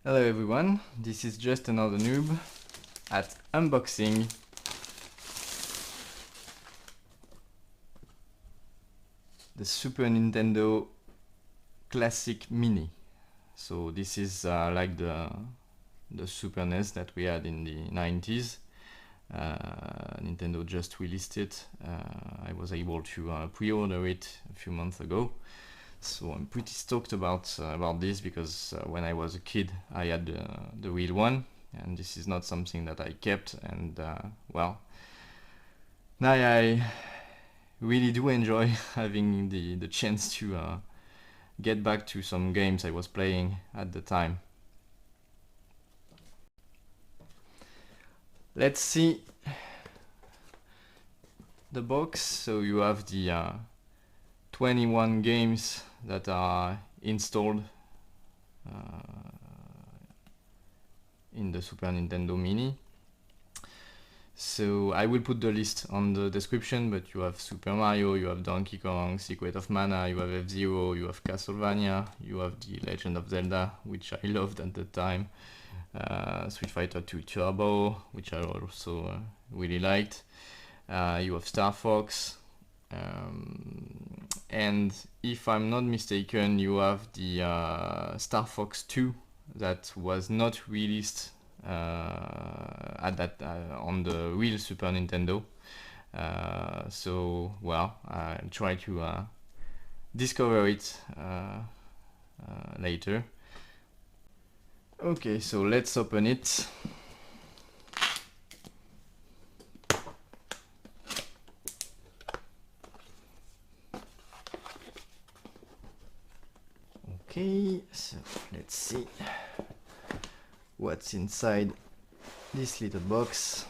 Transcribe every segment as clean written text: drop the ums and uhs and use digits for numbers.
Hello everyone, this is just another noob at unboxing the Super Nintendo Classic Mini. So this is like the Super NES that we had in the 90s. Nintendo just released it. I was able to pre-order it a few months ago. So I'm pretty stoked about this because when I was a kid I had the real one, and this is not something that I kept, and well, now I really do enjoy having the chance to get back to some games I was playing at the time. Let's see the box. So you have the 21 games that are installed in the Super Nintendo Mini. So I will put the list on the description, but you have Super Mario, you have Donkey Kong, Secret of Mana, you have F-Zero, you have Castlevania, you have The Legend of Zelda, which I loved at the time, Street Fighter II Turbo, which I also really liked, you have Star Fox, and if I'm not mistaken, you have the Star Fox 2 that was not released at that on the real Super Nintendo. So well, I'll try to discover it later. Okay, so let's open it. Okay, so let's see what's inside this little box.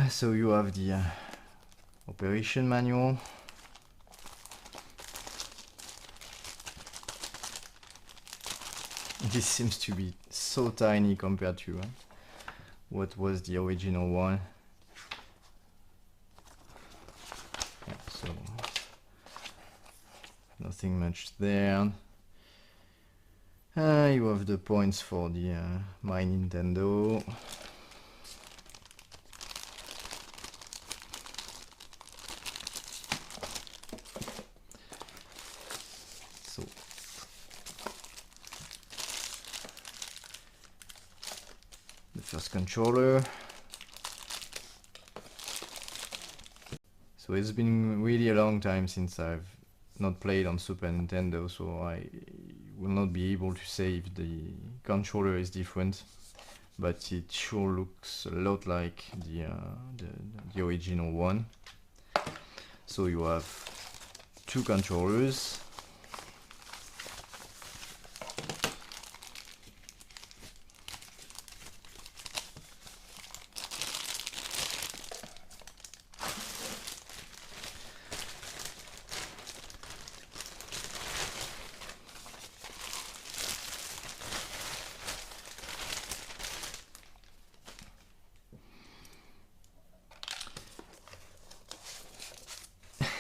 So you have the operation manual. This seems to be so tiny compared to what was the original one. Yeah, so nothing much there. You have the points for the My Nintendo. So the first controller. So it's been really a long time since I've not played on Super Nintendo, so I will not be able to say if the controller is different, but it sure looks a lot like the original one. So you have two controllers.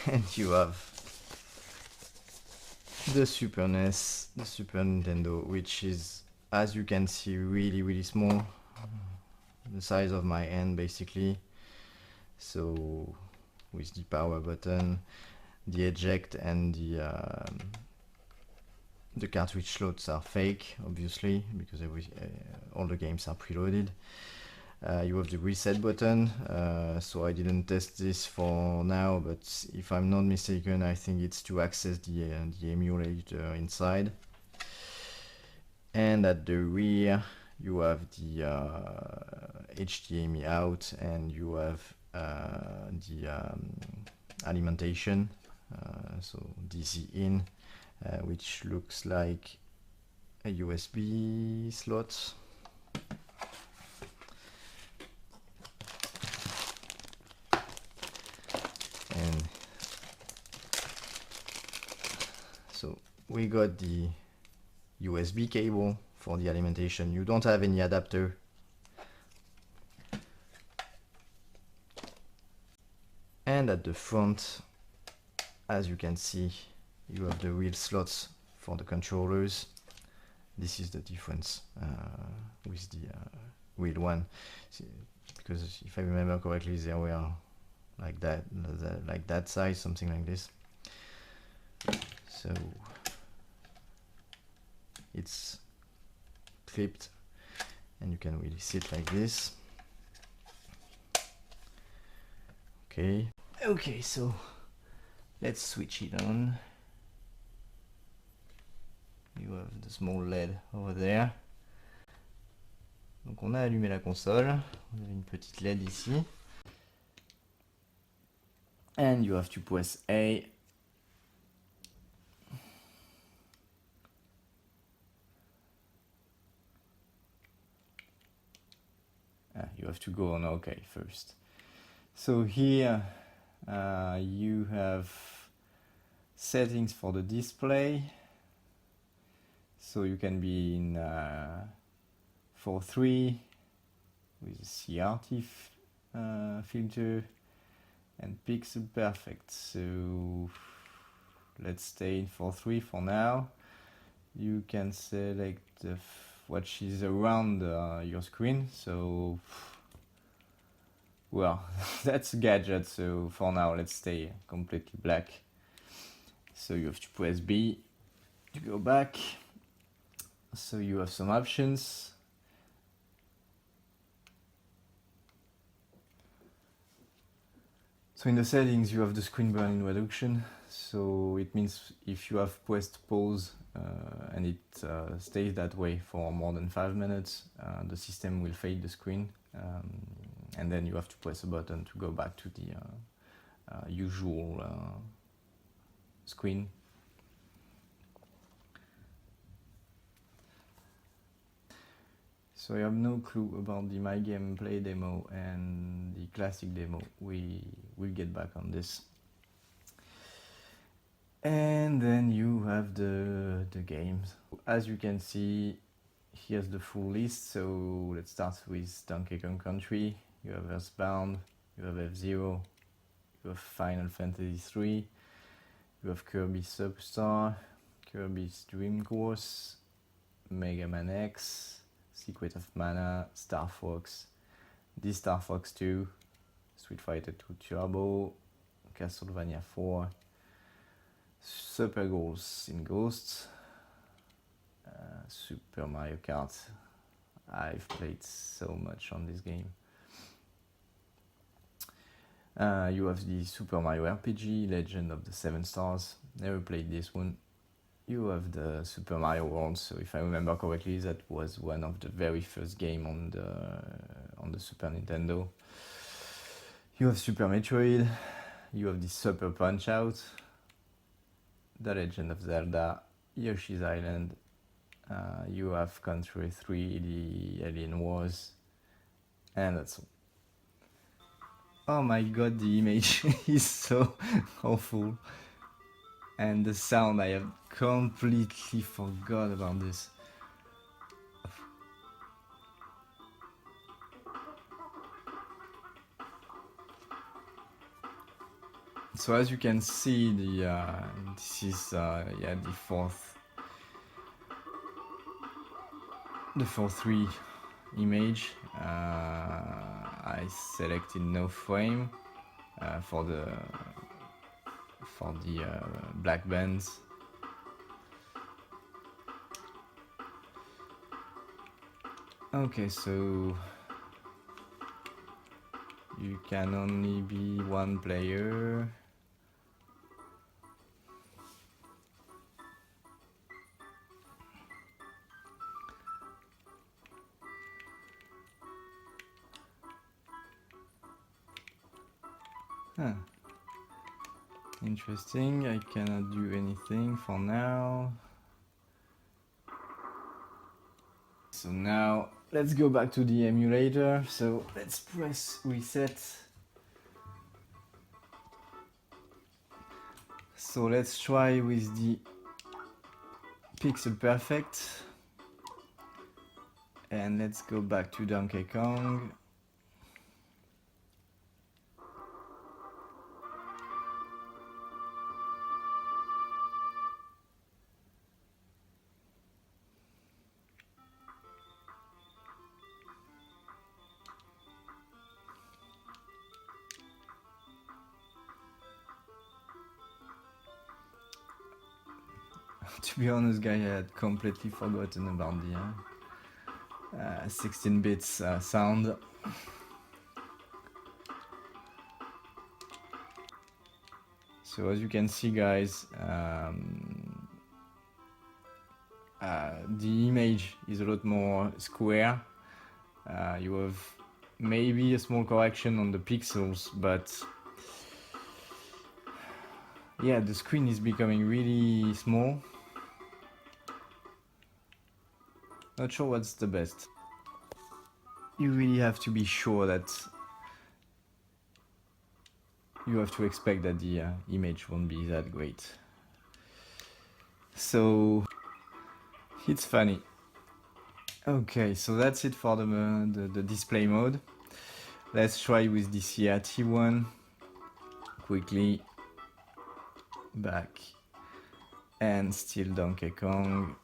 And you have the Super NES, the Super Nintendo, which is, as you can see, really small, the size of my hand basically. So with the power button, the eject, and the cartridge slots are fake, obviously, because all the games are preloaded. You have the reset button, so I didn't test this for now, but if I'm not mistaken, I think it's to access the emulator inside. And at the rear you have the HDMI out, and you have the alimentation, so DC in, which looks like a USB slot. And so we got the USB cable for the alimentation. You don't have any adapter. And at the front as you can see, you have the real slots for the controllers. This is the difference with the real one. See, because if I remember correctly, they were like that size, something like this. So it's clipped and you can really sit like this. Okay, so let's switch it on. You have the small LED over there. Donc on a allumé la console. Vous avez une petite LED ici. And you have to press A. You have to go on OK first. So here you have settings for the display. So you can be in 4:3 with a CRT filter and pixel perfect. So let's stay in 4:3 for now. You can select what is around your screen. So well, that's a gadget, so for now let's stay completely black. So you have to press B to go back. So you have some options. So in the settings you have the screen burn-in reduction. So it means if you have pressed pause and it stays that way for more than 5 minutes, the system will fade the screen. And then you have to press a button to go back to the usual screen. So I have no clue about the My Gameplay demo and the classic demo. We will get back on this. And then you have the games. As you can see, here's the full list. So let's start with Donkey Kong Country. You have Earthbound, you have F-Zero, you have Final Fantasy III, you have Kirby Superstar, Kirby's Dream Course, Mega Man X, Secret of Mana, Star Fox, this Star Fox 2, Street Fighter 2 Turbo, Castlevania IV, Super Ghouls'n Ghosts, Super Mario Kart. I've played so much on this game. You have the Super Mario RPG, Legend of the Seven Stars. Never played this one. You have the Super Mario World. So if I remember correctly, that was one of the very first game on the Super Nintendo. You have Super Metroid. You have the Super Punch Out, The Legend of Zelda, Yoshi's Island. You have Contra 3, the Alien Wars, and that's all. Oh my god, the image is so awful. And the sound, I have completely forgot about this. So as you can see, this is the fourth 3 image. I selected no frame for the black bands. Okay, so you can only be one player. Huh. Interesting, I cannot do anything for now. So now let's go back to the emulator. So let's press reset. So let's try with the Pixel Perfect. And let's go back to Donkey Kong. To be honest, guy, I had completely forgotten about the 16 bits sound. So as you can see, guys, the image is a lot more square. You have maybe a small correction on the pixels, but yeah, the screen is becoming really small. Not sure what's the best. You really have to be sure that you have to expect that the image won't be that great. So it's funny. Okay, so that's it for the display mode. Let's try with the CRT one. Quickly. Back. And still Donkey Kong.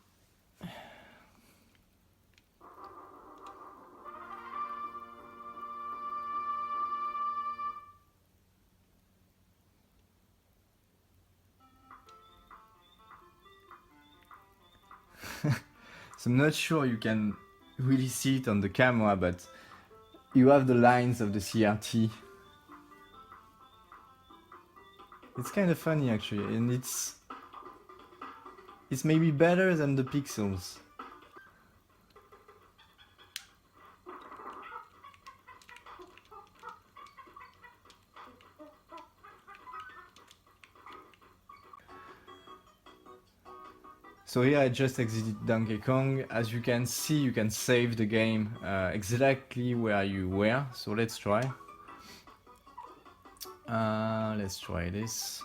So I'm not sure you can really see it on the camera, but you have the lines of the CRT. It's kind of funny actually, and it's maybe better than the pixels. So here I just exited Donkey Kong. As you can see, you can save the game exactly where you were. So let's try. Let's try this.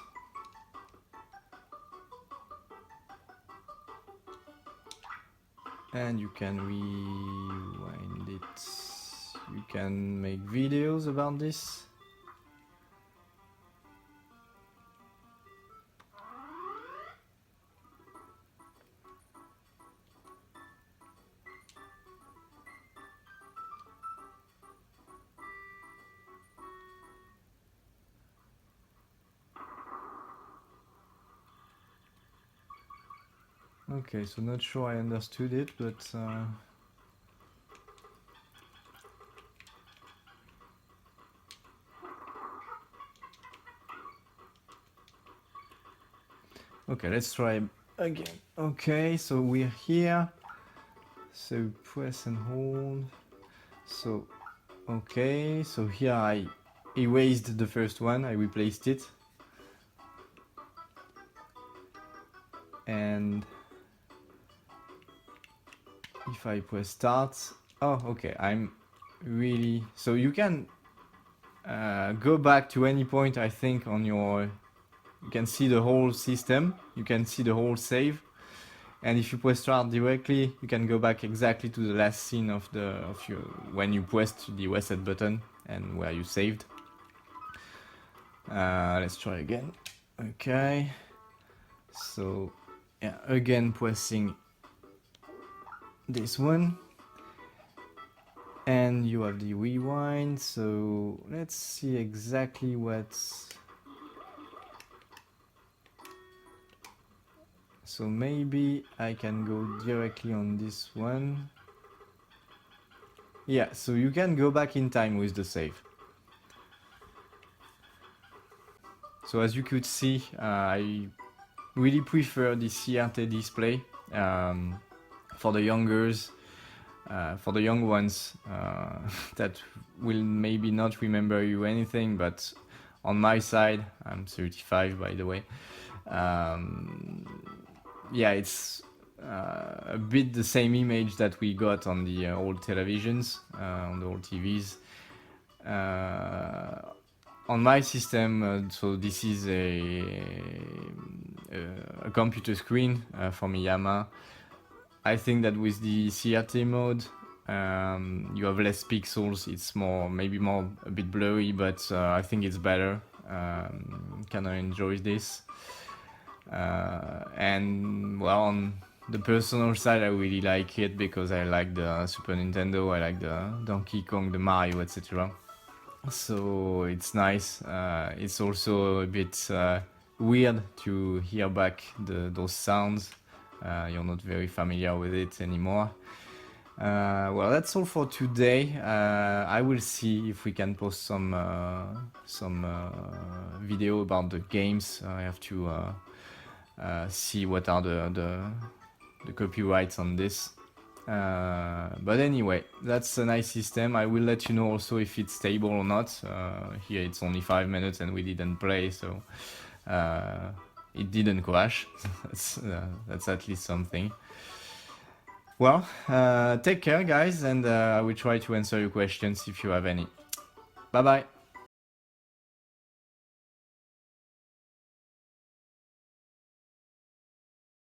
And you can rewind it. You can make videos about this. Okay, so not sure I understood it, but okay, let's try again. Okay, so we're here. So press and hold. So, okay, so here I erased the first one, I replaced it. And if I press start, oh, okay, I'm really, so you can go back to any point, I think, on your, you can see the whole system, you can see the whole save. And if you press start directly, you can go back exactly to the last scene of your when you pressed the reset button and where you saved. Let's try again. Okay. So yeah, again pressing this one. And you have the rewind. So let's see exactly what's. So maybe I can go directly on this one. Yeah, so you can go back in time with the save. So as you could see, I really prefer the CRT display for the youngers, for the young ones that will maybe not remember you anything, but on my side, I'm 35 by the way. Yeah, it's a bit the same image that we got on the old televisions, on the old TVs. On my system, so this is a computer screen from Yamaha. I think that with the CRT mode, you have less pixels. It's more, maybe more a bit blurry, but I think it's better. Kind of enjoy this. And well, on the personal side, I really like it because I like the Super Nintendo, I like the Donkey Kong, the Mario, etc. So it's nice. It's also a bit weird to hear back those sounds you're not very familiar with it anymore. Well, that's all for today. I will see if we can post some video about the games. I have to see what are the copyrights on this. But anyway, that's a nice system. I will let you know also if it's stable or not. Here it's only 5 minutes and we didn't play, so it didn't crash. That's at least something. Well, take care guys, and I will try to answer your questions if you have any. Bye bye!